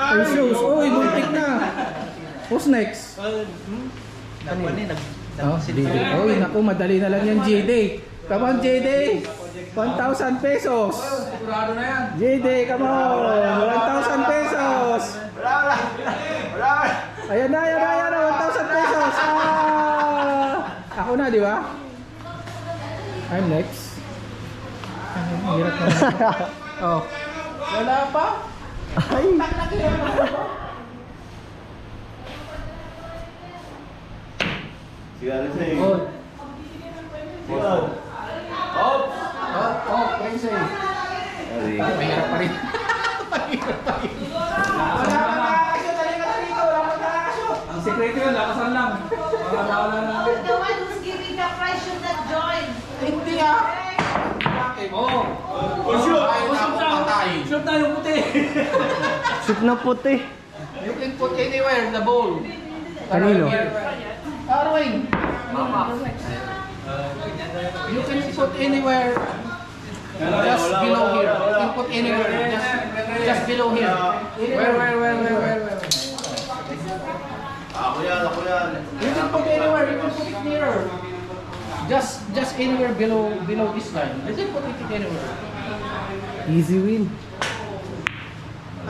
Precious. Uy, muntik na. Who's next? Uy, naku, madali na lang yan, JD. Come on, JD. 1,000 pesos. Sigurado na yan. JD, come on. 1,000 pesos. Wala. Ayan na, 1,000 pesos. Ako na, di ba? I'm next. Ang hirap naman. Oh. Wala pa? Ay. Sigara sa'yo. Oh. Sigara. Oh, Prince. Mahirap pa rin. Ang sekreto yun, lakasan lang. Para mawala na. The one who's giving the prize should not join. Hindi ah. Oo. Shoot! Shoot na yung puti. Shoot na puti. You can put anywhere in the bowl. Kanino? Arwin. You can put anywhere. Just below here. You can put anywhere. Just below here. Where? Ako yan. You can put anywhere. You can put it nearer. Just anywhere below this line. You can put it anywhere. Easy win.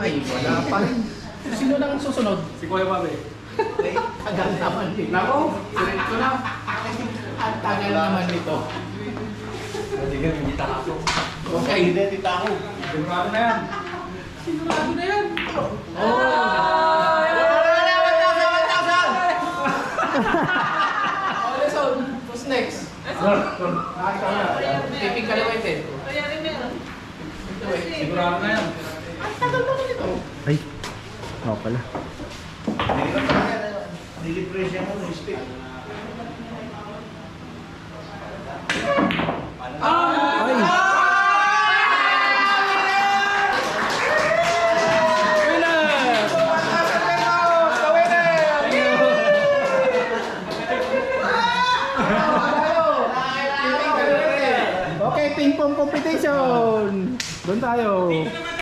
Ay, wala pa rin. Sino lang ang susunod? Si Kuya Babe. Tagal naman dito. Nako, sirit ko na. Ang tagal naman dito. Sige, may kita ako. Okay. Hindi, tita ako. Sigurado na yan. Sigurado na yan. Oh, listen. Who's next? Ikaw na. Piping ka naman ito. Sigurado na yan. Ang tagal naman dito. Ay. Oo pala. Nilipress siya mo, stick. Ay. Okay, ping pong competition. Doon tayo.